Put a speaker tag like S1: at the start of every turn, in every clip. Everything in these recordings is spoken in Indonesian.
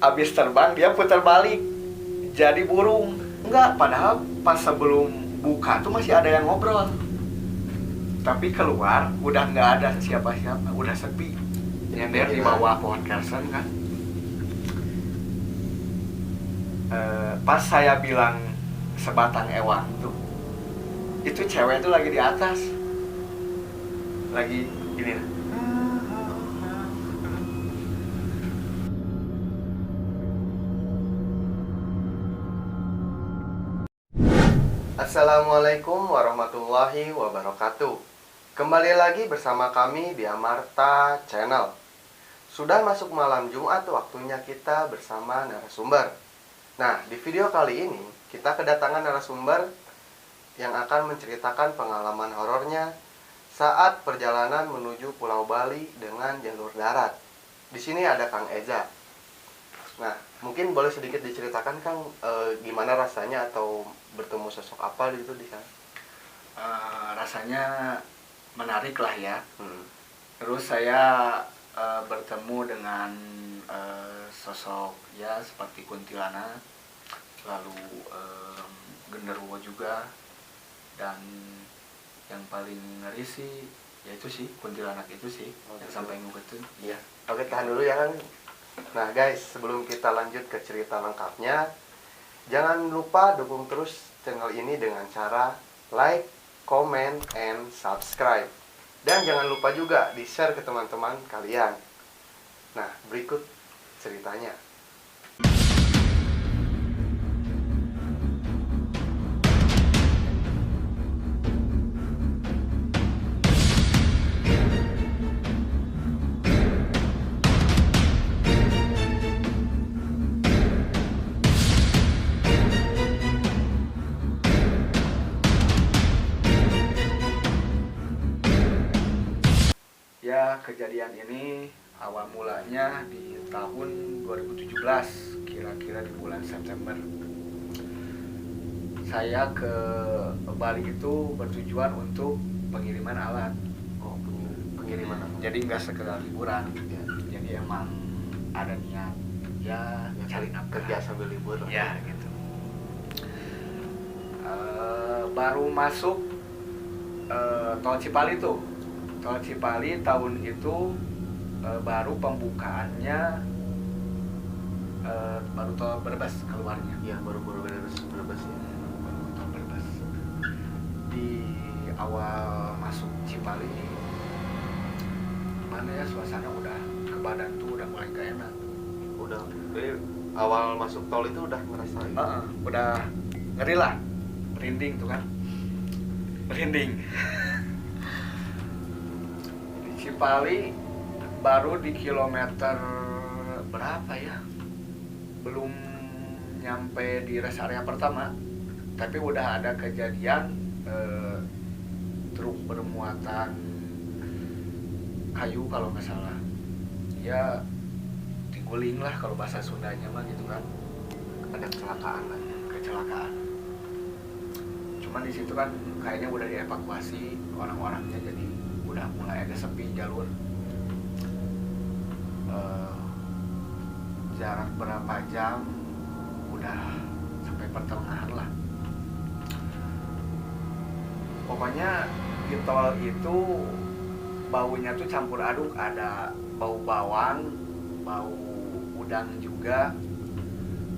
S1: Abis terbang dia putar balik jadi burung. Enggak, padahal pas sebelum buka tuh masih ada yang ngobrol. Tapi keluar udah nggak ada siapa-siapa, udah sepi. Nyender di bawah pohon kersen kan. Pas saya bilang sebatang ewang tuh, itu cewek tuh lagi di atas, lagi gini.
S2: Assalamualaikum warahmatullahi wabarakatuh. Kembali lagi bersama kami di Amarta Channel. Sudah masuk malam Jumat, waktunya kita bersama narasumber. Nah, di video kali ini kita kedatangan narasumber yang akan menceritakan pengalaman horornya saat perjalanan menuju Pulau Bali dengan jalur darat. Di sini ada Kang Eza. Nah, mungkin boleh sedikit diceritakan Kang, gimana rasanya atau bertemu sosok apa gitu di sana?
S1: Rasanya menarik lah ya. Terus saya bertemu dengan sosok ya seperti kuntilanak, lalu genderuwo juga, dan yang paling ngeri sih yaitu sih kuntilanak itu sih, yang sampai ngugetin.
S2: Iya. Oke, tahan dulu ya Kang. Nah guys, sebelum kita lanjut ke cerita lengkapnya, jangan lupa dukung terus channel ini dengan cara like, comment, and subscribe. Dan jangan lupa juga di-share ke teman-teman kalian. Nah, berikut ceritanya.
S1: Ya, kejadian ini awal mulanya di tahun 2017, kira-kira di bulan September. Saya ke Bali itu bertujuan untuk pengiriman alat.
S2: Oh, pengiriman apa?
S1: Jadi nggak sekedar liburan,
S2: Ya.
S1: jadi emang ada niat ya cari nafkah.
S2: Kerja sambil libur lah.
S1: Ya gitu. Baru masuk tol Cipali tuh. Tol Cipali tahun itu baru pembukaannya, baru tol Brebes keluarnya.
S2: Iya, baru-baru beres ya.
S1: Baru tol Brebes. Di awal masuk Cipali, mana ya suasana udah ke badan tuh udah mulai gak enak.
S2: Udah, awal masuk tol itu udah ngerasain.
S1: Udah ngeri lah, merinding tuh kan, merinding. Di Cipali baru di kilometer berapa ya, belum nyampe di rest area pertama, tapi udah ada kejadian truk bermuatan kayu kalau nggak salah, ya diguling lah kalau bahasa Sundanya mah gitu kan.
S2: Ada kecelakaan lah.
S1: Kecelakaan. Cuman di situ kan kayaknya udah dievakuasi orang-orangnya, jadi udah mulai ada sepi jalur. Jarak berapa jam udah sampai pertengahan lah. Pokoknya di tol itu baunya tuh campur aduk, ada bau bawang, bau udang juga,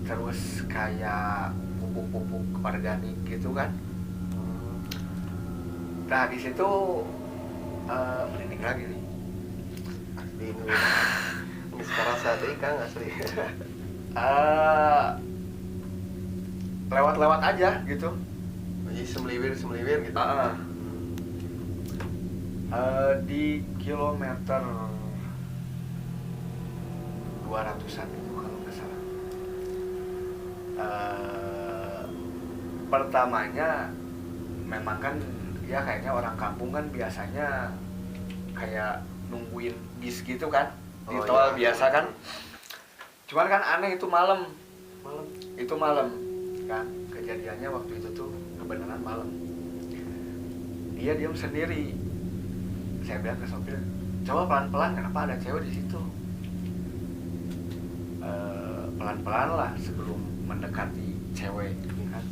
S1: terus kayak pupuk-pupuk organik gitu kan. Nah di situ merinding lagi nih.
S2: Asli ini. Ini sekarang saat ini Kang asli.
S1: Lewat-lewat aja gitu.
S2: Jadi semeliwir gitu.
S1: Di kilometer 200-an itu kalau nggak salah. Pertamanya memang kan ya kayaknya orang kampung kan biasanya kayak nungguin bis gitu kan di tol
S2: iya,
S1: biasa kan. Cuman kan aneh itu malam kan, kejadiannya waktu itu tuh kebenaran malam. Dia diam sendiri. Saya bilang ke sopir, coba pelan-pelan, kenapa ada cewek di situ? pelan-pelan lah sebelum mendekati cewek kan.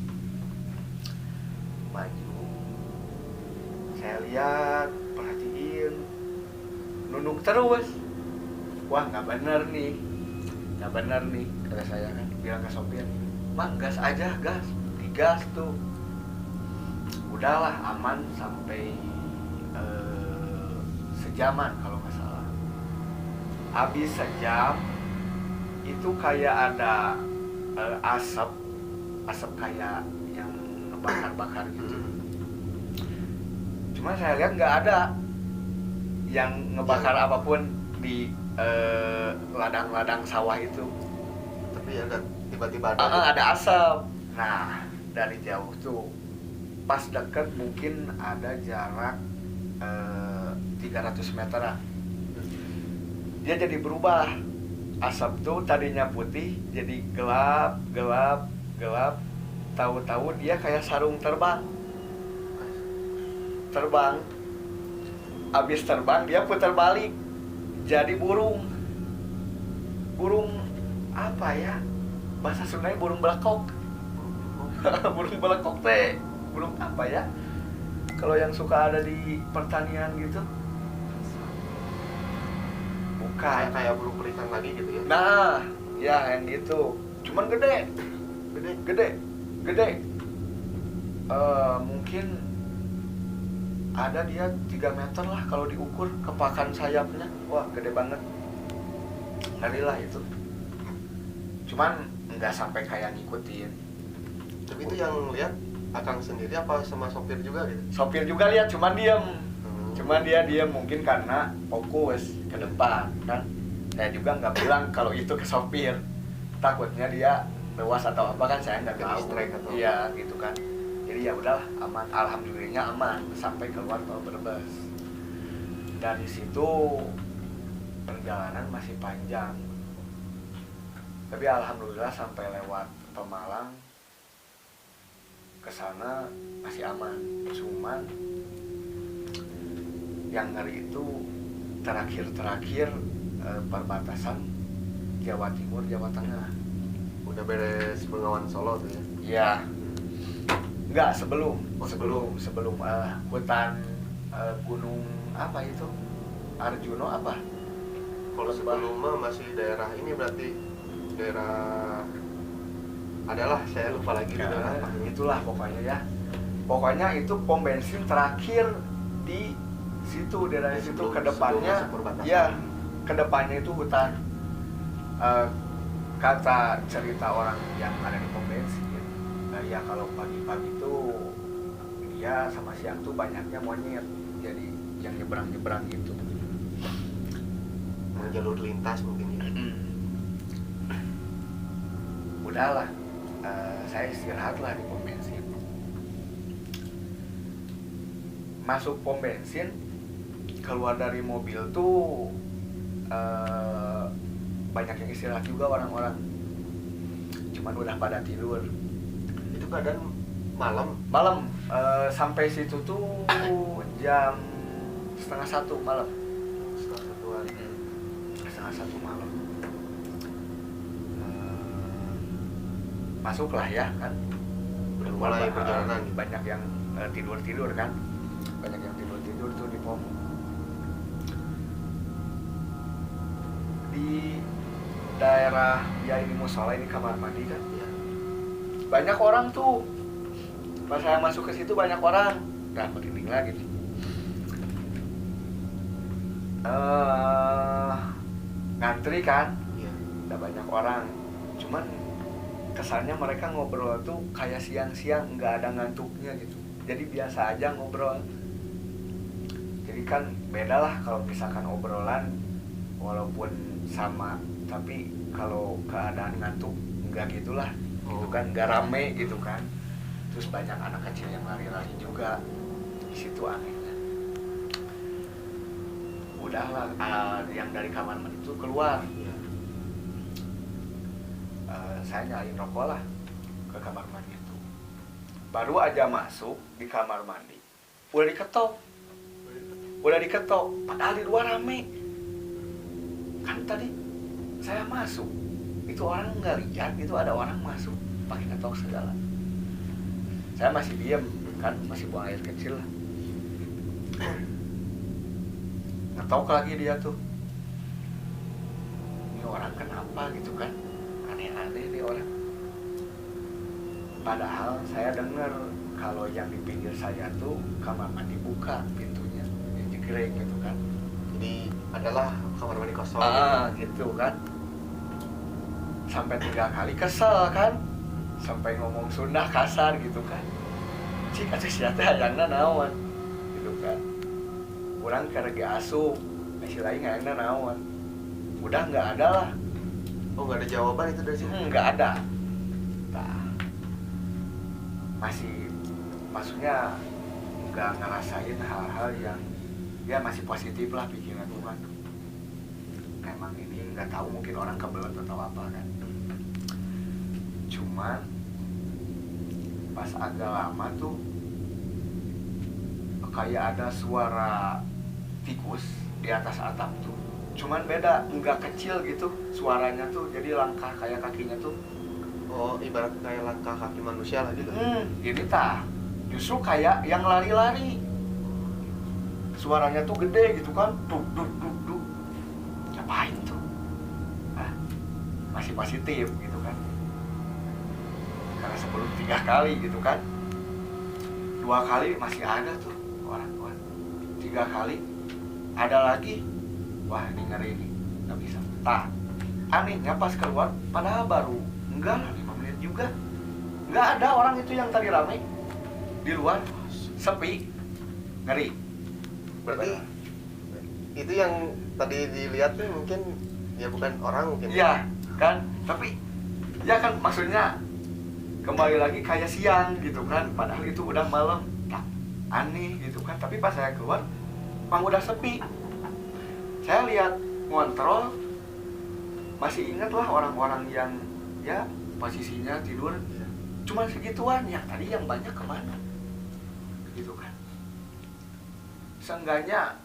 S1: Maju, saya lihat, perhatiin, nunduk terus. Wah, nggak bener nih, kata saya kan, bilang ke sopir, "Mang, gas aja, gas, digas tuh." Udahlah, aman sampai sejaman kalau nggak salah. Habis sejam itu kayak ada asap kayak yang ngebakar-bakar gitu. Cuma saya lihat nggak ada yang ngebakar apapun di ladang-ladang sawah itu.
S2: Tapi ada tiba-tiba
S1: Ada asap. Nah, dari jauh tuh pas deket mungkin ada jarak 300 meteran. Dia jadi berubah. Asap tuh tadinya putih jadi gelap. Tahu-tahu dia kayak sarung terbang. Abis terbang dia putar balik jadi burung apa ya, bahasa Sundanya burung belekok. Burung belekok teh burung apa ya, kalau yang suka ada di pertanian gitu? Bukan,
S2: kayak burung pelikan lagi gitu ya.
S1: nah ya yang gitu, cuman gede. Mungkin ada dia 3 meter lah kalau diukur kepakan sayapnya. Wah, gede banget. Ngeri lah itu. Cuman nggak sampai kayak ngikutin.
S2: Tapi itu yang lihat Akang sendiri apa sama sopir juga gitu?
S1: Sopir juga lihat, cuman dia diam mungkin karena fokus ke depan kan. Saya juga nggak bilang kalau itu ke sopir, takutnya dia lewas atau apa kan, saya nggak tahu.
S2: Distract atau
S1: iya gitu kan. Jadi ya udahlah, aman, alhamdulillahnya aman sampai keluar tol Brebes. Dari situ perjalanan masih panjang, tapi alhamdulillah sampai lewat Pemalang ke sana masih aman. Cuman yang ngeri itu terakhir perbatasan Jawa Timur Jawa Tengah.
S2: Udah beres Bengawan Solo tuh ya?
S1: Iya. Enggak, sebelum hutan gunung apa itu? Arjuno apa?
S2: Kalau sebelum mah masih daerah ini, berarti daerah adalah saya lupa lagi daerah apa.
S1: Itulah pokoknya ya. Pokoknya itu pom bensin terakhir di situ, daerah situ. Ke depannya ya, ke depannya itu hutan. Kata cerita orang yang ada di pom bensin, ya kalau pagi-pagi itu dia sama siang tuh banyaknya monyet, jadi yang nyebrang gitu.
S2: Jalur lintas mungkin ya.
S1: Udahlah, saya istirahat lah di pom bensin. Masuk pom bensin, keluar dari mobil tuh banyak yang istirahat juga orang-orang. Cuman udah pada tidur.
S2: Itu keadaan malam.
S1: Sampai situ tuh jam 12:30 malam. 12:30 malam. Masuklah ya kan.
S2: Udah mulai perjalanan.
S1: Banyak yang tidur kan. Banyak yang tidur tuh di pom. Di daerah ya ini musola, ini kamar mandi kan.
S2: Ya.
S1: Banyak orang tuh. Pas saya masuk ke situ banyak orang. Nah, begini lagi nih. Ngantri kan.
S2: Iya.
S1: Udah banyak orang. Cuman kesannya mereka ngobrol tuh kayak siang-siang, nggak ada ngantuknya gitu. Jadi biasa aja ngobrol. Jadi kan beda lah kalau misalkan obrolan walaupun sama, tapi kalau keadaan ngantuk nggak gitulah. Itu kan nggak rame gitu kan. Terus banyak anak kecil yang lari-lari juga. Di situ anehnya. Udahlah, yang dari kamar mandi itu keluar.
S2: Iya.
S1: Saya nyalain rokok lah ke kamar mandi itu. Baru aja masuk di kamar mandi, udah diketok, padahal di luar rame. Kan tadi saya masuk, itu itu orang nggak lihat itu ada orang masuk pakai ketok segala. Saya masih diam kan, masih buang air kecil lah. Ngetok lagi dia tuh, ini orang kenapa gitu kan, aneh-aneh nih orang. Padahal saya dengar kalau yang di pinggir saya tuh kamar mandi buka pintunya, jegrek gitu kan.
S2: Jadi adalah kamar mandi kosong
S1: Gitu kan. Sampai 3 kali kesel kan, sampai ngomong Sunda kasar gitu kan. Cik atuh sia teh hayangna naon gitu kan. Urang karege asup, masih lain hayangna naon. Udah nggak ada lah.
S2: Oh, nggak ada jawaban itu dari sini?
S1: Nggak ada. Nah, masih maksudnya nggak ngerasain hal-hal yang ya masih positif lah pikiran Tuhan. Emang ini nggak tahu, mungkin orang kebelet atau apa kan. Cuman pas agak lama tuh kayak ada suara tikus di atas atap tuh. Cuman beda, nggak kecil gitu suaranya tuh, jadi langkah kayak kakinya tuh.
S2: Oh, ibarat kayak langkah kaki manusia lah gitu.
S1: Ini tah justru kayak yang lari-lari. Suaranya tuh gede gitu kan, duk duk duk duk. Ngapain tuh? Nah, masih positif gitu kan. Karena sebelum 3 kali gitu kan, 2 kali masih ada tuh orang tua. 3 kali ada lagi. Wah, ini ngeri nih, nggak bisa. Tah, anehnya pas keluar, padahal baru enggak lah 5 menit juga. Nggak ada orang itu yang tadi ramai di luar, sepi, ngeri.
S2: Berarti itu yang tadi dilihat tuh mungkin ya bukan orang mungkin.
S1: Iya kan, tapi ya kan maksudnya kembali lagi kayak siang gitu kan, padahal itu udah malam. Nah, aneh gitu kan, tapi pas saya keluar emang udah sepi. Saya lihat ngontrol, masih ingat lah orang-orang yang ya posisinya tidur cuma segituan, yang tadi yang banyak kemana gitu kan. Seenggaknya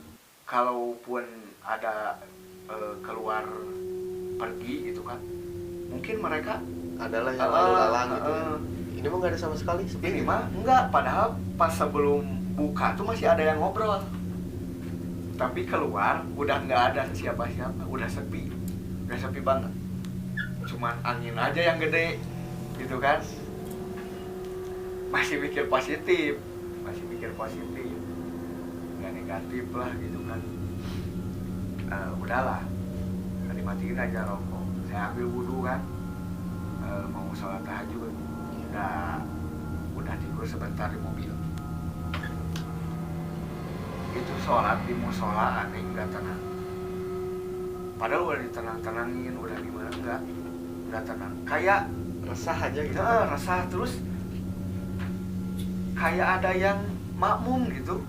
S1: kalaupun ada keluar pergi gitu kan, mungkin mereka
S2: adalah yang lalu lalang gitu. Ini mah nggak ada sama sekali.
S1: Ini mah enggak, padahal pas sebelum buka tuh masih ada yang ngobrol. Tapi keluar udah nggak ada siapa-siapa, udah sepi banget. Cuman angin aja yang gede gitu kan. Masih mikir positif, nggak negatif lah gitu kan. Udahlah, dimatiin aja rokok. Saya ambil wudhu kan, mau sholat tahajud. Udah tidur sebentar di mobil. Itu sholat di musola aneh nggak tenang. Padahal udah ditenang-tenangin, udah gimana, nggak tenang. Kayak
S2: Resah aja gitu.
S1: Resah, terus kayak ada yang makmum gitu.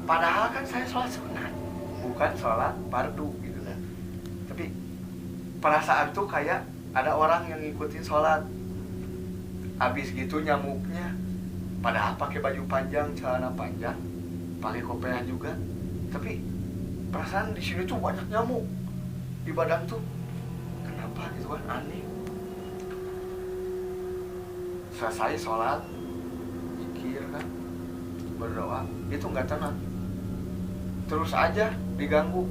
S1: Padahal kan saya sholat sunat, bukan sholat fardu gitu kan. Tapi perasaan tuh kayak ada orang yang ngikutin sholat. Habis gitu nyamuknya, padahal pakai baju panjang, celana panjang, pakai kopiah juga. Tapi perasaan di sini tuh banyak nyamuk di badan tuh. Kenapa gitu kan, aneh. Selesai sholat, zikir kan, berdoa, itu nggak tenang. Terus aja diganggu,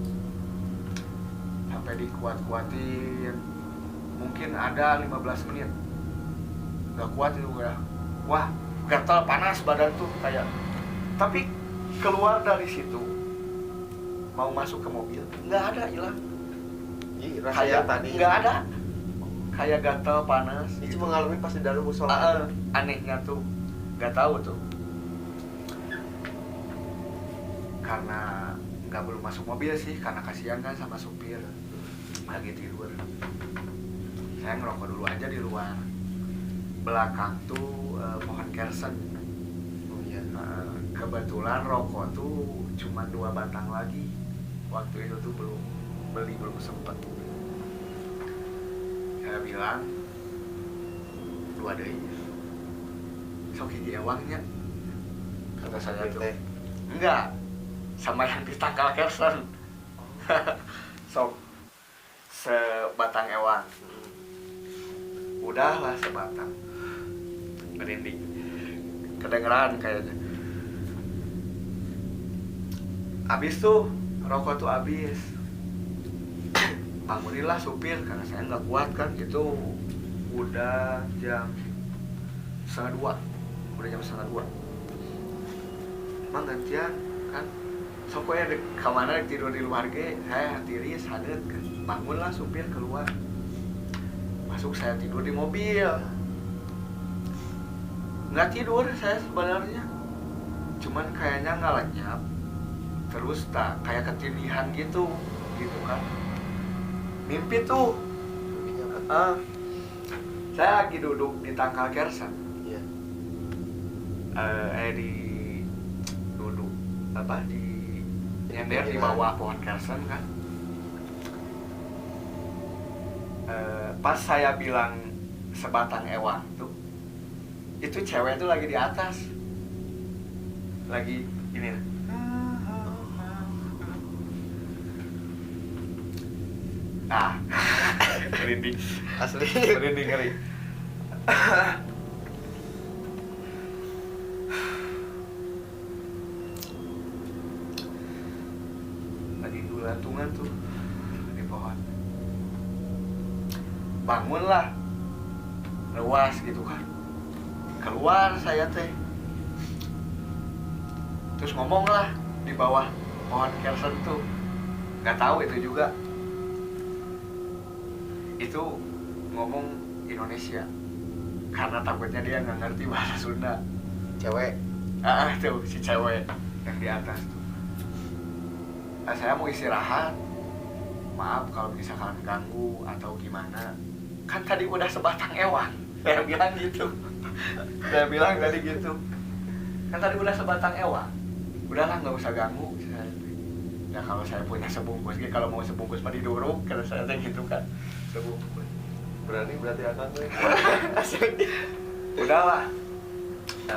S1: sampai dikuat-kuatin. Mungkin ada 15 menit, nggak kuat itu udah. Wah, gatal panas badan tuh kayak. Tapi keluar dari situ, mau masuk ke mobil, nggak ada, hilang.
S2: Iya, rasa
S1: Kayak
S2: yang tadi
S1: nggak ada, kayak gatal panas.
S2: itu mengalami pas di dalam musola.
S1: Anehnya tuh nggak tahu tuh, karena nggak belum masuk mobil sih, karena kasihan kan sama supir lagi tidur. Saya ngerokok dulu aja di luar. Belakang tuh pohon kersen.
S2: Oh iya.
S1: Kebetulan rokok tuh cuma 2 batang lagi. Waktu itu tuh belum sempet. Saya bilang 2 deui. Sok hiji ewangnya. Kata saya tuh. Enggak. Sama yang ditangkal kersen. Sok sebatang ewang. udahlah sebatang merinding, kedengeran kayaknya. Abis tuh rokok tuh abis, bangunilah supir karena saya nggak kuat kan. Itu udah jam 1:30, udah jam 1:30. Emang gantian kan, sok ya dek kemana tidur di luar ge, saya tiris hadet kan. Bangunlah supir keluar, masuk saya tidur di mobil. Nggak tidur saya sebenarnya, cuman kayaknya nggak lenyap, terus tak kayak ketindihan gitu kan. Mimpi tuh, saya lagi duduk di tangkal kersen.
S2: Iya.
S1: Di duduk apa di nyender di bawah pohon kersen kan. Pas saya bilang sebatang ewang tuh, itu cewek tuh lagi di atas, lagi ini. Ah, merinding,
S2: Asli.
S1: merinding ngeri. Lagi gulantungan tuh di pohon. Bangunlah, lewas gitu kan. Keluar saya teh, terus ngomong lah di bawah pohon kersen tuh. Nggak tahu itu juga, itu ngomong Indonesia karena takutnya dia nggak ngerti bahasa Sunda.
S2: Cewek.
S1: Tuh si cewek yang di atas tuh. Saya mau istirahat, maaf kalau misalkan ganggu atau gimana, kan tadi udah sebatang ewang. Saya bilang gitu. Saya bilang tadi gitu, kan tadi udah sebatang ewang, udahlah nggak usah ganggu. Ya kalau saya punya sebungkus, kalau mau sebungkus mah diduruk, kalau saya gitu kan, sebungkus.
S2: Berani berarti akan gue.
S1: Udahlah,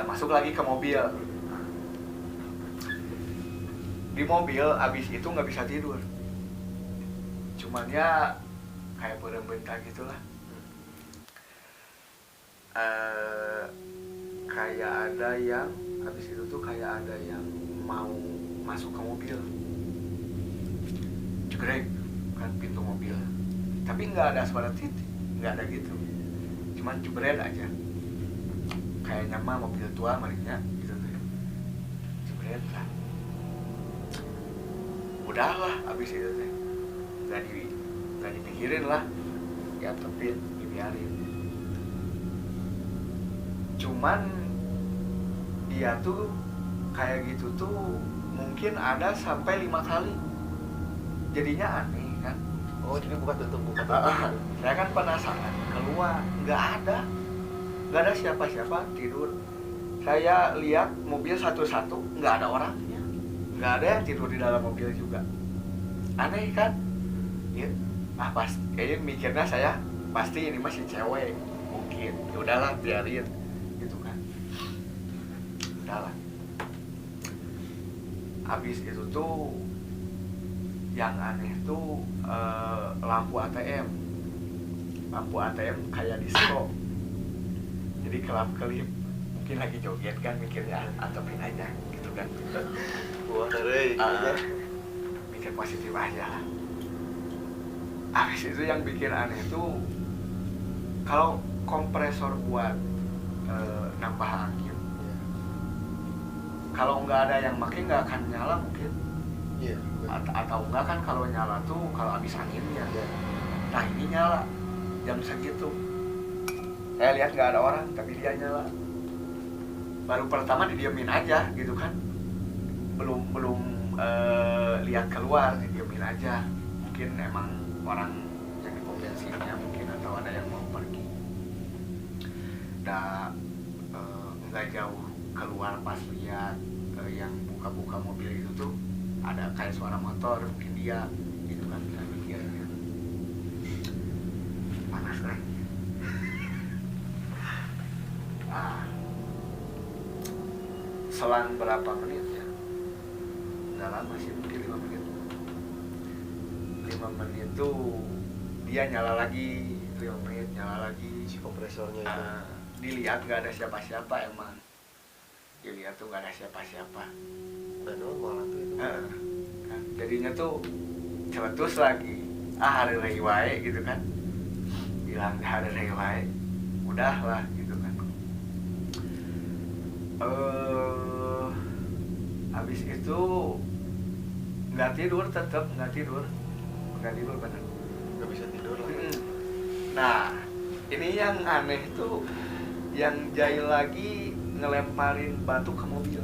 S1: masuk lagi ke mobil. Di mobil abis itu nggak bisa tidur, cuman ya kayak berembentak gitulah. Kayak ada yang habis itu tuh kayak ada yang mau masuk ke mobil, jegrek kan pintu mobil, tapi nggak ada suara titik, nggak ada gitu, cuman jebret aja, kayaknya mah mobil tua malingnya gitu tuh, jebret lah. Udahlah habis itu teh nggak dipikirin lah, ya tepin dibiarin. Cuman dia tuh kayak gitu tuh mungkin ada sampai 5 kali. Jadinya aneh kan.
S2: Oh, jadi buka tutup.
S1: Saya kan penasaran, keluar nggak ada siapa-siapa tidur. Saya lihat mobil satu-satu nggak ada orangnya, nggak ada yang tidur di dalam mobil juga. Aneh kan? Ya, pas kayaknya mikirnya saya pasti ini masih cewek mungkin. Ya udahlah biarin. Habis itu tuh yang aneh tuh lampu ATM kayak disco, jadi kelap-kelip, mungkin lagi joget kan mikirnya antepin aja gitu kan.
S2: Wah, dari
S1: Mikir positif aja lah. Habis itu yang bikin aneh tuh kalau kompresor buat nambah angin, kalau nggak ada yang pakai nggak akan nyala mungkin.
S2: Iya.
S1: Atau enggak kan kalau nyala tuh kalau habis anginnya. Nah ini nyala jam segitu. Saya lihat nggak ada orang tapi dia nyala. Baru pertama didiemin aja gitu kan. Belum lihat keluar, didiemin aja. Mungkin emang orang yang di pom bensinnya mungkin, atau ada yang mau pergi. Nah nggak jauh keluar pas lihat yang buka-buka mobil itu tuh ada kayak suara motor, mungkin dia gitu kan, saya mikirnya panas kan. Nah, selang berapa menit ya, nggak lama sih, mungkin 5 menit tuh dia nyala lagi menit nyala lagi.
S2: Si kompresornya itu.
S1: Dilihat nggak ada siapa-siapa emang. Dilihat tuh nggak ada siapa-siapa.
S2: Udah normal tuh itu.
S1: Kan, jadinya tuh celetus lagi. Hari raya wae gitu kan. Bilang hari raya wae. Udahlah gitu kan. Habis itu nggak tidur, tetap nggak tidur benar.
S2: Nggak bisa tidur lah.
S1: Nah, ini yang aneh tuh, yang jahil lagi ngelemparin batu ke mobil.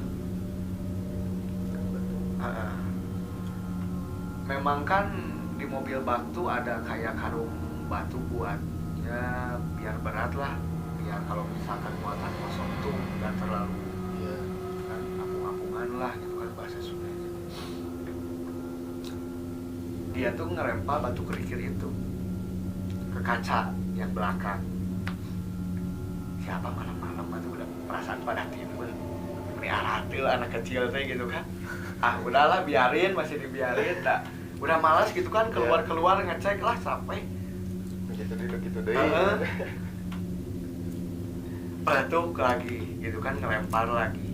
S1: Memang kan di mobil bak tuh ada kayak karung batu buat ya biar berat lah, biar kalau misalkan muatan kosong tuh nggak terlalu kan apung-apungan lah gitu kan bahasa Sundanya. Dia tuh ngerempah batu kerikil itu ke kaca yang belakang. Siapa malam-malam atau udah perasaan pada tidur ini aratil anak kecil teh gitu kan. Udahlah biarin, masih dibiarin dah. Udah malas gitu kan keluar ngecek lah sampai
S2: gitu deh.
S1: Batu lagi gitu kan ngelempar lagi.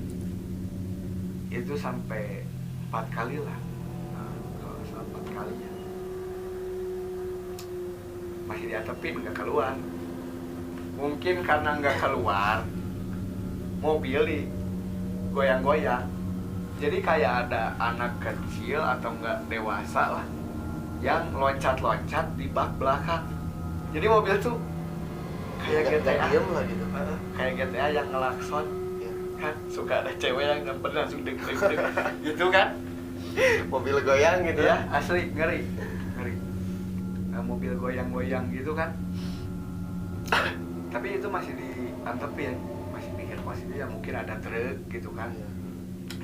S1: Itu sampai 4 kali lah. Kalau salah 4 kali ya. Masih diatepin nggak keluar. Mungkin karena nggak keluar, mobil di goyang-goyang. Jadi kayak ada anak kecil atau nggak dewasa lah yang loncat-loncat di bak belakang. Jadi mobil tuh kayak GTA
S2: lah gitu.
S1: Kayak GTA yang ngelakson.
S2: Ya.
S1: Kan suka ada cewek yang ngemper langsung deg gitu kan.
S2: Mobil goyang gitu
S1: Ya, asli ngeri. Mobil goyang-goyang gitu kan. Tapi itu masih diantepin, masih pikir positif ya, mungkin ada truk gitu kan.
S2: Ya.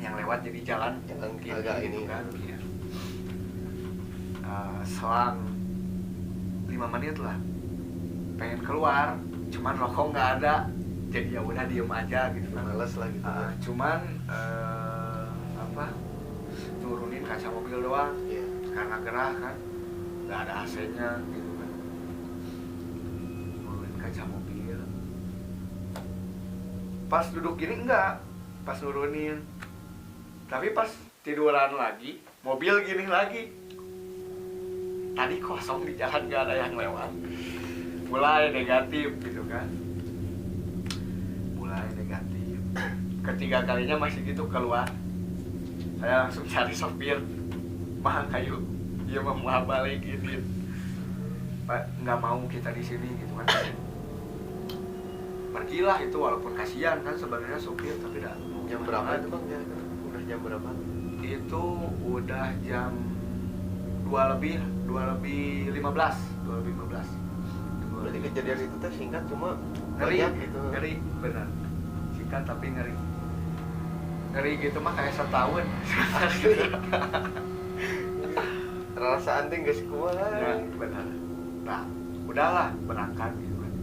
S1: Yang lewat jadi jalan
S2: yang
S1: mungkin
S2: agak
S1: gitu
S2: ini
S1: kan. Ya. Selang 5 menit lah pengen keluar, cuman rokok nggak ada, jadi ya udah diem aja gitu kan.
S2: males lah gitu.
S1: Cuman turunin kaca mobil doang
S2: Iya.
S1: karena gerah kan, nggak ada AC-nya gitu kan. Turunin kaca mobil, pas duduk gini enggak, pas nurunin, tapi pas tiduran lagi mobil gini lagi. Tadi kosong di jalan, nggak ada yang lewat, mulai negatif gitu kan, mulai negatif. Ketiga kalinya masih gitu keluar, saya langsung cari sopir, mah kayu dia mau balik gitu, Pak nggak mau kita di sini gitu kan. Pergilah itu, walaupun kasihan kan sebenarnya sopir, tapi dah.
S2: Jam berapa itu bang? Ya, udah jam berapa?
S1: Itu udah jam 2 lebih 15.
S2: Berarti kejadian itu teh singkat cuma
S1: Ngeri
S2: banyak gitu.
S1: Ngeri benar, singkat tapi ngeri gitu mah kayak setahun.
S2: Rasa anting gak kuat.
S1: Ya, benar. Nah, udahlah berangkat gitu kan.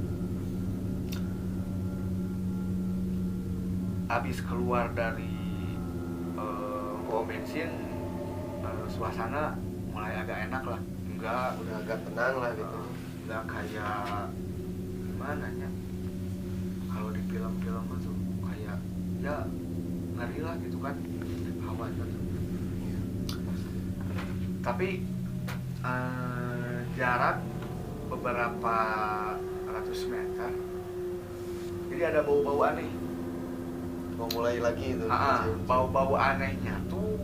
S1: Habis keluar dari pom bensin, suasana mulai agak enak lah. Enggak,
S2: Udah agak tenang lah gitu.
S1: enggak kayak gimana ya, kalau di film-film itu kayak ya ngeri lah gitu kan hawanya tuh. Tapi jarak beberapa ratus meter jadi ada bau-bau aneh.
S2: Mau mulai lagi itu.
S1: Bau-bau anehnya tuh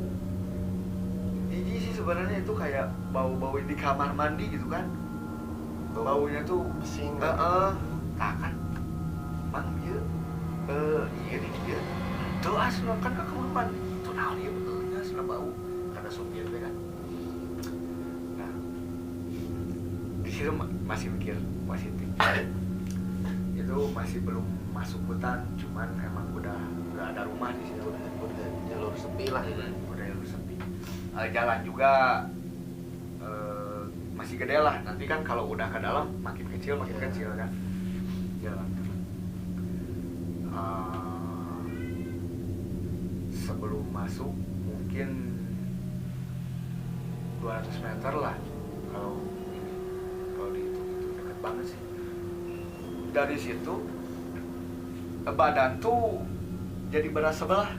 S1: jijik sih sebenarnya, itu kayak bau-bau di kamar mandi gitu kan. Baunya tuh
S2: Pesing.
S1: tak kan mang dia iya nih dia tuh asli kan ke kamar mandi itu naon dia betulnya asli bau karena sopir teh kan. Nah di situ masih mikir positif. Itu masih belum masuk hutan, cuman emang udah nggak ada rumah di situ.
S2: Udah jalur sepi lah.
S1: Udah jalur sepi. Jalan juga masih gede lah. Nanti kan kalau udah ke dalam makin kecil kan jalan. Sebelum masuk mungkin 200 meter lah kalau dihitung itu dekat banget sih. dari situ badan tuh jadi berat sebelah.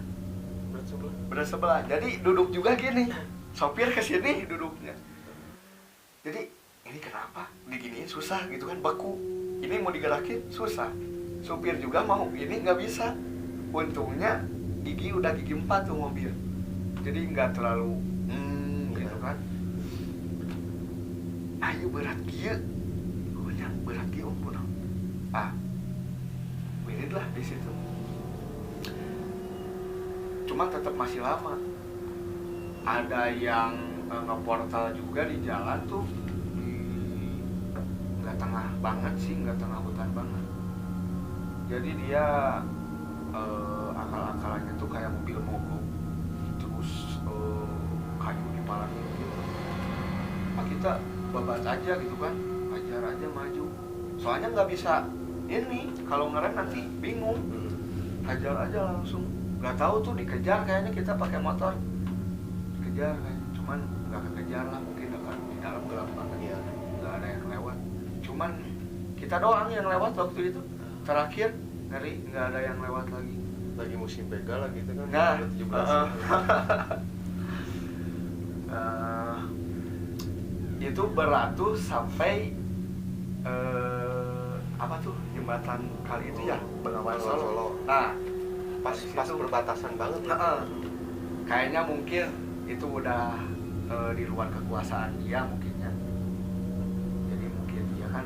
S1: Berat sebelah. Jadi duduk juga gini. Sopir kesini duduknya. Jadi ini kenapa? Diginiin susah gitu kan, baku. Ini mau digerakin susah. Sopir juga mau ini nggak bisa. Untungnya gigi udah gigi 4 tuh mobil. Jadi nggak terlalu gitu kan. Ayo berat dia. Pokoknya berat dia umpun. Mirip lah di situ. Cuma tetap masih lama. Ada yang ngeportal juga di jalan tuh, nggak tengah banget sih, nggak tengah hutan banget. Jadi dia akal-akalannya tuh kayak mobil mogok, terus kayu di palanya gitu. Kita babat aja gitu kan, ajar aja maju. Soalnya nggak bisa ini, kalau ngerem nanti bingung. Hajar aja langsung. Nggak tahu tuh dikejar, kayaknya kita pakai motor dikejar kayaknya. Cuman nggak kekejar lah, mungkin akan di dalam gelap banget ya, nggak ada yang lewat. Cuman kita doang yang lewat waktu itu. Terakhir ngeri nggak ada yang lewat lagi.
S2: Lagi musim begal lagi itu kan.
S1: Nah,
S2: 17.
S1: Itu beratus sampai apa tuh jembatan kali itu ya, Bengawan Solo. Nah,
S2: pas perbatasan banget.
S1: Kayaknya mungkin itu udah di luar kekuasaan dia mungkinnya. Jadi mungkin dia kan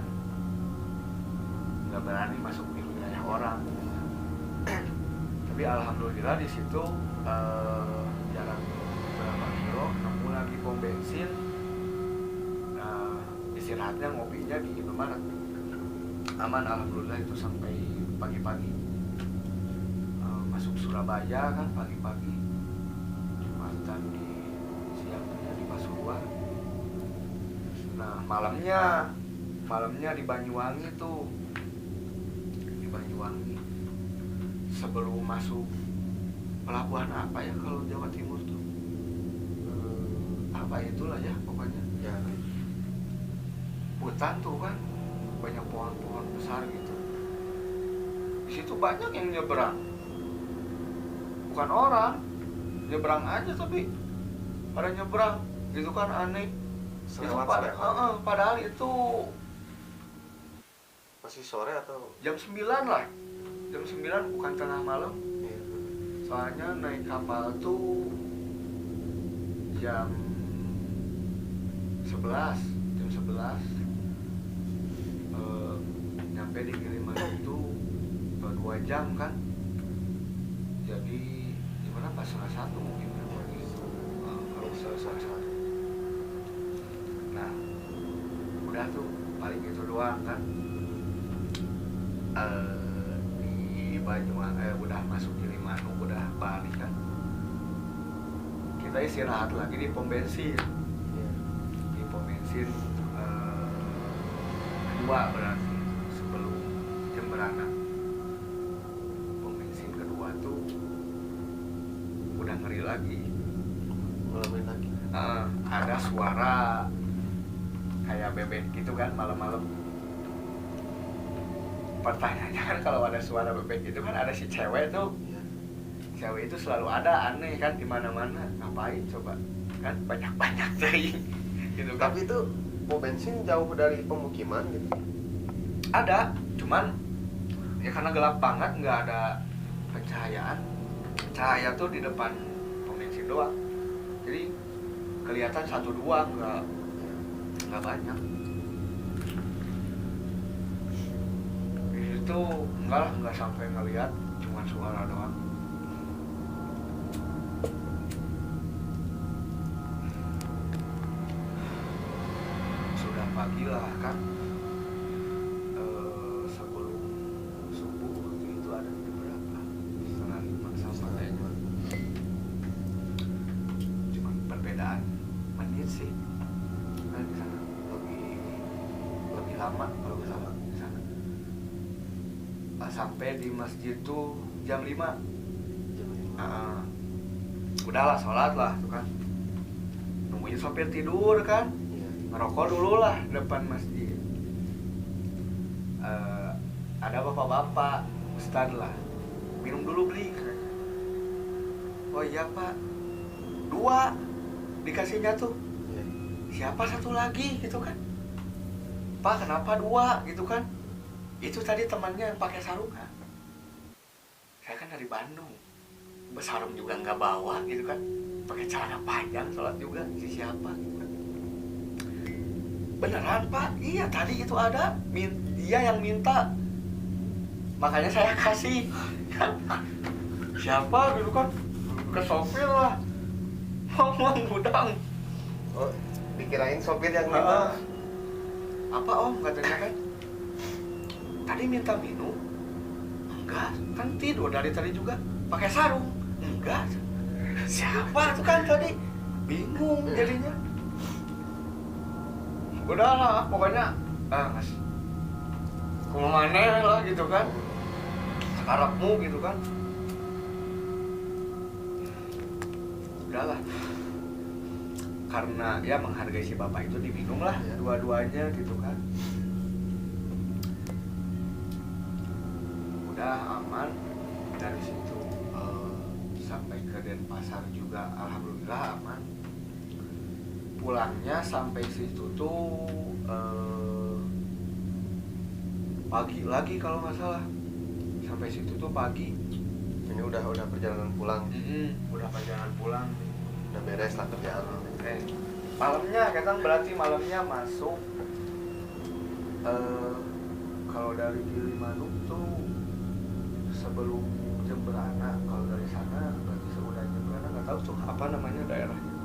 S1: nggak berani masuk di wilayah orang. Tapi alhamdulillah di situ jarak berapa kilo nemu lagi pom bensin. Istirahatnya ngopinya di Indomaret. Aman alhamdulillah itu sampai pagi-pagi. Masuk Surabaya kan pagi-pagi. Jumatan di siangnya di Pasuruan. Nah malamnya di Banyuwangi tuh. Di Banyuwangi. Sebelum masuk pelabuhan apa ya kalau Jawa Timur tuh? Apa itulah ya pokoknya.
S2: Ya.
S1: Hutan tuh kan banyak pohon-pohon besar gitu. Di situ banyak yang nyebrang, bukan orang nyebrang aja tapi pada nyebrang gitu kan, aneh. Itu padahal itu
S2: masih sore atau
S1: jam 9 lah, jam 9 bukan tengah malam.
S2: iya.
S1: Soalnya naik kapal tuh jam 11 nyampe di Gilimanuk itu 2 jam kan. Jadi gimana pas setengah 1 mungkin kan gitu. Kalau setengah 1. Nah udah tuh paling itu doang kan. Di Banyuwangi udah masuk Gilimanuk, udah balik kan. Kita istirahat lagi di pom bensin. Di pom bensin kedua berarti sebelum Jemberana. Pom bensin kedua tuh udah ngeri lagi.
S2: Ngalamin lagi.
S1: Ada suara kayak bebek gitu kan malam-malam. Pertanyaannya kan kalau ada suara bebek gitu kan ada si cewek tuh.
S2: Iya.
S1: Cewek itu selalu ada, aneh kan di mana-mana. Ngapain coba? Kan banyak-banyak teuing gitu kan.
S2: Tapi itu pom bensin jauh dari pemukiman gitu.
S1: Ada, cuman ya karena gelap banget nggak ada pencahayaan. Cahaya tuh di depan pom bensin doang. Jadi kelihatan 1-2 nggak banyak. Itu nggak sampai ngelihat, cuma suara doang. Sudah pagi lah kan. Sebelum subuh waktu itu ada di berapa? 4:30 sama kayaknya. Cuma perbedaan menit sih. Kan di sana lebih lama kalau di sana. Sampai di masjid tuh jam 5. Udahlah sholat lah tuh kan. Nungguin sopir tidur kan. Ngerokok dulu lah depan masjid. ada bapak-bapak ustad lah, minum dulu beli. Oh iya pak, 2 dikasihnya tuh. Siapa satu lagi gitu kan, pak kenapa 2 gitu kan. Itu tadi temannya yang pakai sarung kan. Saya kan dari Bandung, bersarung juga nggak bawa gitu kan, pakai celana panjang sholat juga. Si siapa gitu kan. Beneran pak, iya tadi itu ada, dia yang minta, makanya saya kasih. Siapa gitu kan, ke sopir lah, ngomong gudang.
S2: Oh, dikirain sopir yang minta.
S1: Apa om katanya kan, tadi minta minum. Enggak, kan tidur dari tadi juga pakai sarung. Enggak, siapa tuh kan tadi, bingung jadinya. Udahlah pokoknya mas kemana lah gitu kan, sekarapmu gitu kan. Udahlah, karena ya menghargai si bapak itu diminum lah dua-duanya gitu kan. Udah aman dari situ, sampai ke Denpasar juga alhamdulillah aman. Pulangnya sampai situ tuh pagi lagi kalau nggak salah. Sampai situ tuh pagi.
S2: Ini udah perjalanan pulang.
S1: Udah perjalanan pulang.
S2: Udah beres lah kerjaan.
S1: Malamnya kita berarti malamnya masuk. Kalau dari Gilimanuk tuh sebelum Jemberana, kalau dari sana berarti sudah Jemberana, nggak tahu tuh apa namanya daerahnya.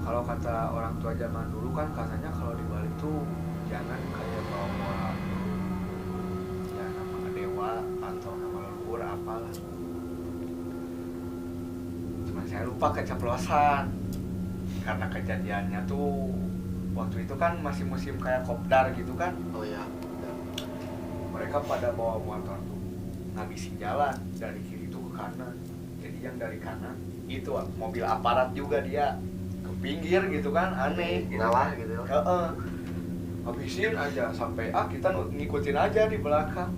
S1: Kalau kata orang tua zaman dulu kan katanya kalau di Bali tuh jangan kayak bawa ya nama dewa atau nama leluhur apalah. Cuma saya lupa keceplosan karena kejadiannya tuh waktu itu kan masih musim kayak kopdar gitu kan.
S2: Oh ya.
S1: Mereka pada bawa motor tuh ngabisin jalan dari kiri tuh ke kanan. Jadi yang dari kanan itu mobil aparat juga dia ke pinggir gitu kan, aneh gitu.
S2: Ngalah gitu.
S1: Habisin aja sampai kita ngikutin aja di belakang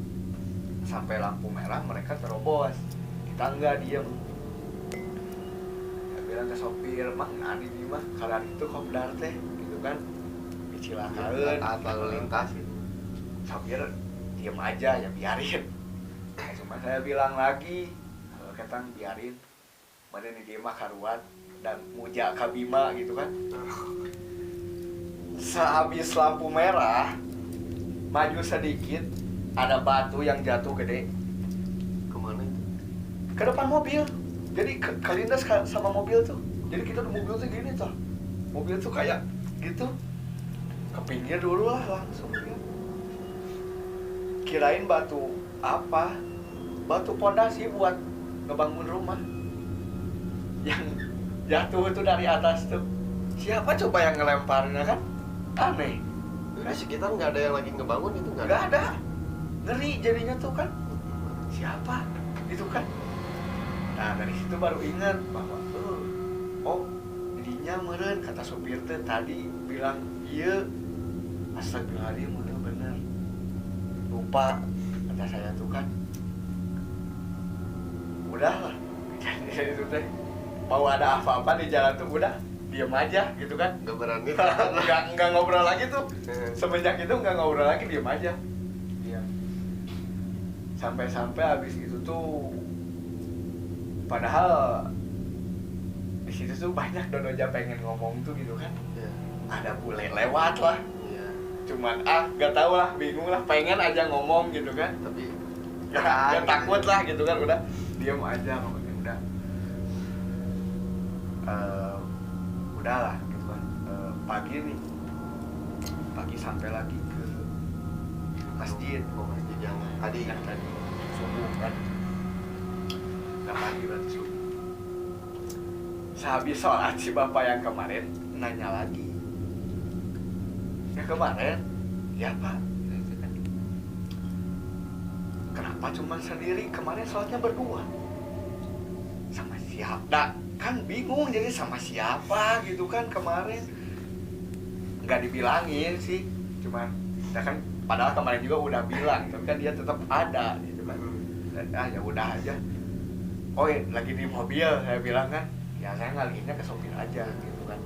S1: sampai lampu merah mereka terobos, kita enggak, diem. Saya bilang ke sopir, mah nani nih mah karena itu kopdar teh gitu kan, dicilakain
S2: Taat lalu lintas gitu.
S1: Sopir diem aja ya biarin. Cuma saya bilang lagi, ketang biarin, mana nih dia mah karuan dan muja kabima gitu kan. Sehabis lampu merah, maju sedikit, ada batu yang jatuh gede.
S2: Kemana itu?
S1: Ke depan mobil. Jadi kelindas sama mobil tuh. Jadi kita di mobil tuh gini tuh. Mobil tuh kayak gitu. Ke pinggir dulu lah langsung ya. Kirain batu apa? Batu pondasi buat ngebangun rumah. Yang jatuh itu dari atas tuh. Siapa coba yang ngelemparnya kan? Aneh.
S2: Di sekitar nggak ada yang lagi ngebangun itu nggak
S1: Nggak ada. Ngeri jadinya tuh kan. Siapa? Itu kan. Nah dari situ baru ingat bahwa oh didinya meren, kata sopir teh tadi bilang iya. Astagfirullahaladzim, bener lupa kata saya tuh kan. Udahlah jadi itu teh mau ada apa-apa di jalan tuh udah diem aja gitu kan.
S2: nggak berani.
S1: nggak ngobrol lagi tuh. Semenjak itu nggak ngobrol lagi, diem aja. Iya. Sampai habis itu tuh, padahal di situ tuh banyak dodoja pengen ngomong tuh gitu kan.
S2: Ya.
S1: Ada bule lewat lah.
S2: Iya.
S1: Cuman nggak tahu lah, bingung lah, pengen aja ngomong gitu kan.
S2: Tapi
S1: Gak takut lah gitu kan, udah diem aja pokoknya udah. Udahlah gitu kan. Pagi nih, pagi sampai lagi ke masjid.
S2: Oh, masjid yang tadi.
S1: Yang tadi subuh kan. Gak pagi berarti subuh. Sehabis sholat si bapak yang kemarin nanya lagi. Yang kemarin? Ya pak. Gitu kan. Kenapa cuma sendiri? Kemarin sholatnya berdua. Sama siapa? Nah, kan bingung jadi sama siapa gitu kan kemarin. Nggak dibilangin sih. Cuman, ya kan padahal kemarin juga udah bilang, tapi kan dia tetap ada gitu kan. Ya udah aja. Oh ya, lagi di mobil saya bilang kan, ya saya ngalihinnya ke sopir aja gitu kan.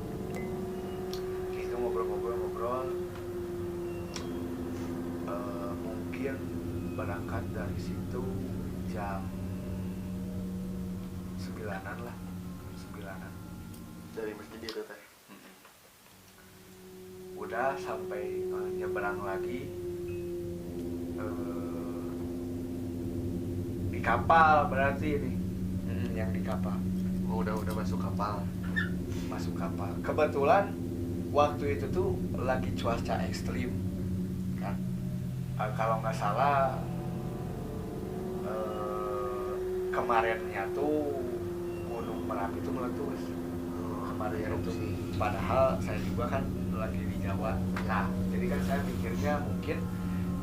S1: Itu ngobrol-ngobrol. Mungkin berangkat dari situ jam 9-an lah, 9-an.
S2: Dari masjid itu teh.
S1: Udah sampai nyeberang lagi di kapal berarti ini. Yang di kapal.
S2: Oh, udah masuk kapal.
S1: Masuk kapal. Kebetulan waktu itu tuh lagi cuaca ekstrim kan. Kalau nggak salah kemarinnya tuh Gunung Merapi itu meletus. Kemarin itu padahal saya juga kan lagi di Jawa. Nah, jadi kan saya mikirnya mungkin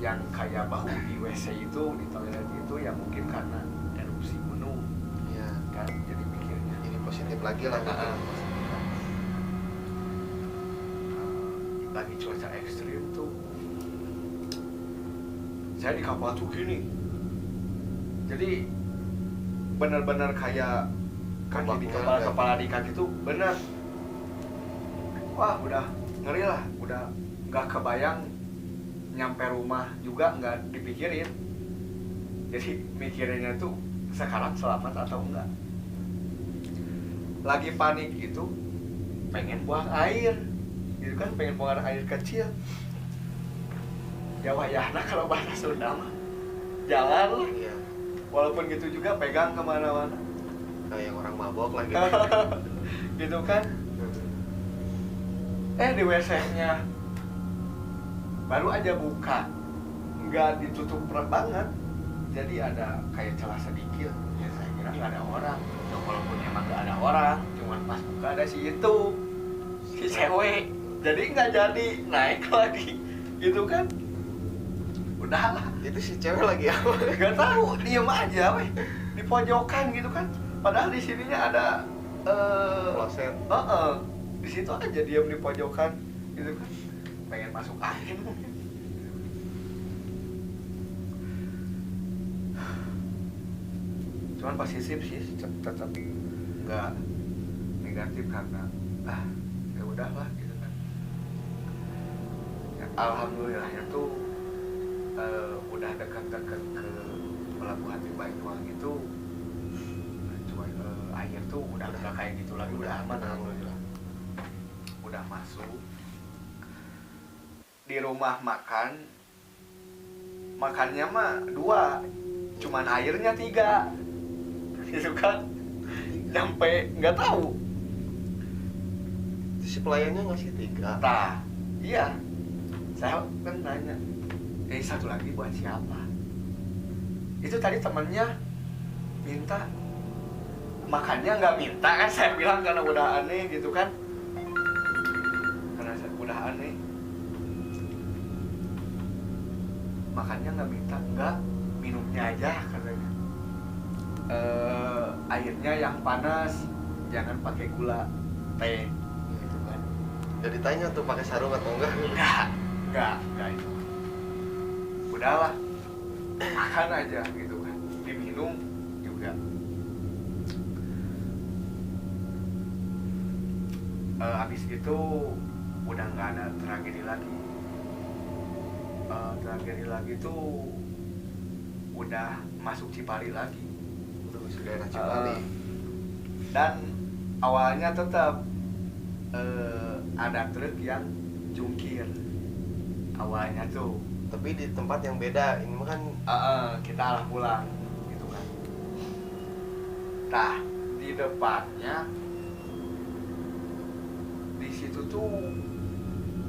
S1: yang kayak bau di WC itu, di toilet itu ya mungkin karena erupsi gunung.
S2: Iya.
S1: Kan jadi mikirnya
S2: Ini positif lagi lah gitu.
S1: Lagi cuaca ekstrim tuh saya di kapal tuh gini, jadi benar-benar kayak kaki di kepala di kaki tuh bener. Wah udah ngeri lah, udah nggak kebayang nyampe rumah juga nggak dipikirin. Jadi mikirinnya tuh sekarang selamat atau enggak. Lagi panik itu pengen buang air, gitu kan, pengen buang air kecil. Ya wayahna kalau bahasa Sunda mah jalan lah.
S2: Iya.
S1: Walaupun gitu juga pegang kemana-mana.
S2: Kayak orang mabok lah gitu.
S1: Gitu kan. Di WC-nya baru aja buka, nggak ditutup banget, jadi ada kayak celah sedikit. Ya saya kira nggak ada orang. Ya, walaupun emang nggak ada orang, cuman pas buka ada si cewek. Jadi nggak jadi naik lagi, gitu kan? Udahlah.
S2: Itu si cewek lagi apa?
S1: Nggak tahu, diem aja, weh, di pojokan gitu kan. Padahal di sininya ada
S2: kloset.
S1: Di situ aja diam di pojokan, gitu kan. Pengen masuk angin mungkin. Cuman positif sih, tetap nggak negatif karena ya udahlah gitu kan. Ya, alhamdulillahnya tuh udah dekat-dekat ke pelabuhan di Banyuwangi itu, cuma air tuh udah kayak gitu lagi, udah aman alhamdulillah. Udah masuk di rumah makannya mah 2, cuman airnya 3, gitu kan. Sampai nggak tahu
S2: Itu si pelayannya ngasih 3.
S1: Nah, iya. Saya kan nanya, satu lagi buat siapa? Itu tadi temennya minta, makannya nggak minta kan, saya bilang karena udah aneh gitu kan. Karena udah aneh. Makannya nggak minta, nggak, minumnya aja katanya. Airnya yang panas, jangan pakai gula, teh, gitu kan.
S2: Jadi tanya tuh pakai sarung atau enggak?
S1: Enggak itu. Udahlah, makan aja gitu kan, diminum juga. Habis itu udah nggak ada tragedi lagi. Tragedi lagi tuh udah masuk Cipali lagi.
S2: Udah masuk daerah Cipali.
S1: Dan awalnya tetap ada truk yang jungkir awalnya tuh.
S2: Tapi di tempat yang beda. Ini mah kan
S1: Kita arah pulang gitu kan. Nah, di depannya di situ tuh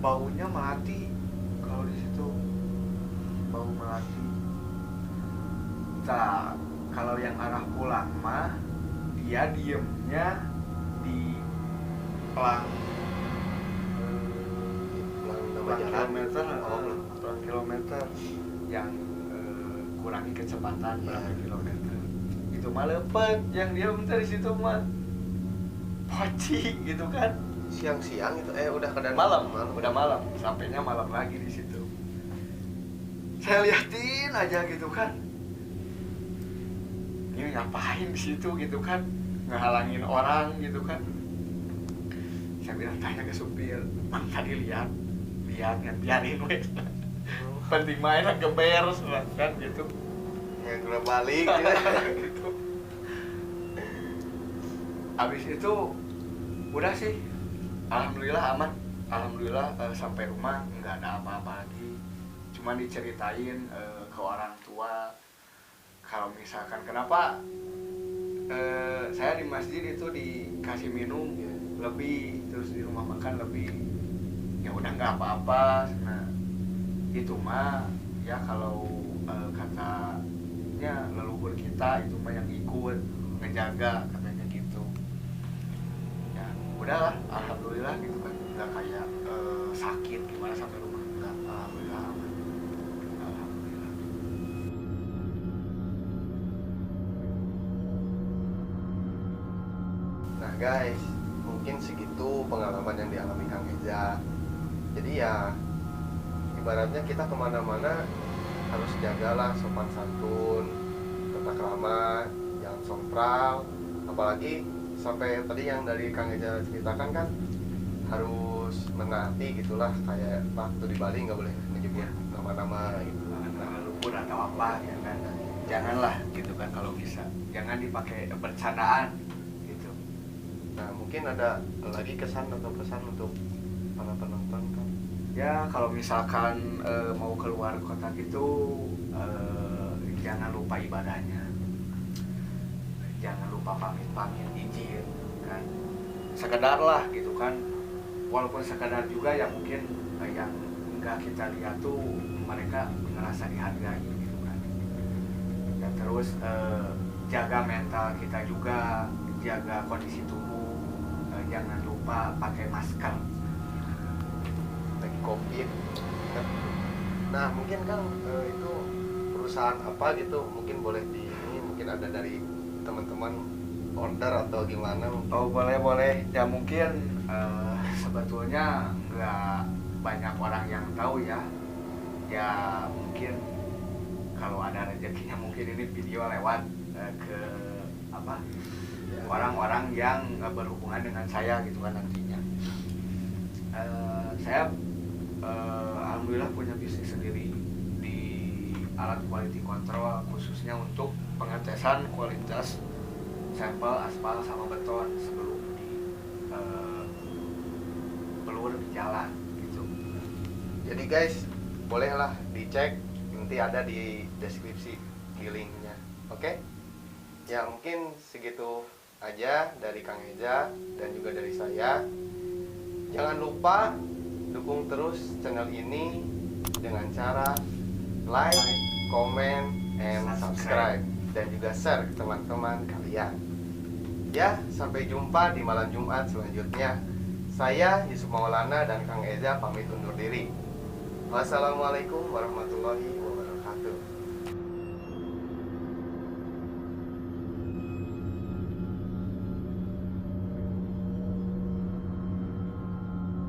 S1: baunya melati. Kalau di situ bau melati. Nah, kalau yang arah pulang mah dia diemnya di pelang kilometer, pelang kilometer yang kurangi kecepatan berapa kilometer. Itu mah lepet, yang dia dari situ mah poci gitu kan.
S2: Siang-siang itu udah ke
S1: Malam, udah malam, sampainya malam lagi di situ. Saya liatin aja gitu kan, ini ngapain di situ gitu kan, ngehalangin orang gitu kan. Saya bilang tanya ke supir, "Mang tadi lihat kan, biarin we." Penting mainan geber kan gitu.
S2: Ya udah balik gitu.
S1: Gitu. Habis itu udah sih, alhamdulillah aman. Alhamdulillah sampai rumah nggak ada apa-apa lagi. Cuman diceritain ke orang tua kalau misalkan kenapa saya di masjid itu dikasih minum lebih, terus di rumah makan lebih. Ya udah nggak apa-apa. Nah itu mah ya kalau katanya leluhur kita itu mah yang ikut ngejaga katanya gitu. Ya udahlah, alhamdulillah gitu kan, nggak kayak sakit gimana sampai rumah, nggak, alhamdulillah aman. Alhamdulillah.
S2: Nah guys, mungkin segitu pengalaman yang dialami Kang Eza. Jadi ya ibaratnya kita kemana-mana harus jagalah sopan santun, tata krama, jangan sompral. Apalagi sampai tadi yang dari Kang Eza ceritakan kan harus menaati gitulah, kayak waktu di Bali nggak boleh menyebut nama-nama gitu.
S1: Nah, lumpur atau apa ya kan, janganlah gitu kan kalau bisa, jangan dipakai bercandaan gitu.
S2: Nah mungkin ada lagi kesan atau pesan untuk para penonton kan?
S1: Ya kalau misalkan mau keluar kota gitu, jangan lupa ibadahnya, jangan lupa pamit izin kan, sekedar lah gitu kan, walaupun sekedar juga ya mungkin yang nggak kita lihat tuh mereka ngerasa dihargai gitu kan. Dan terus jaga mental kita juga, jaga kondisi tubuh, jangan lupa pakai masker
S2: Lagi COVID. Nah mungkin kan itu perusahaan apa gitu, mungkin boleh di ini, mungkin ada dari teman-teman order atau gimana?
S1: Oh boleh ya, mungkin sebetulnya nggak banyak orang yang tahu ya. Ya mungkin kalau ada rezekinya mungkin ini video lewat ke apa
S2: Ya.
S1: orang-orang yang berhubungan dengan saya gitu kan nantinya. Saya alhamdulillah punya bisnis sendiri di alat quality control, khususnya untuk pengetesan kualitas sampel aspal sama beton sebelum di pelur di jalan gitu.
S2: Jadi guys, bolehlah dicek, nanti ada di deskripsi di linknya. Oke? Ya mungkin segitu aja dari Kang Eza dan juga dari saya. Jangan lupa dukung terus channel ini dengan cara like, comment, and subscribe, dan juga share ke teman-teman kalian. Ya, sampai jumpa di malam Jumat selanjutnya. Saya Yusuf Maulana dan Kang Eza pamit undur diri. Wassalamualaikum warahmatullahi wabarakatuh.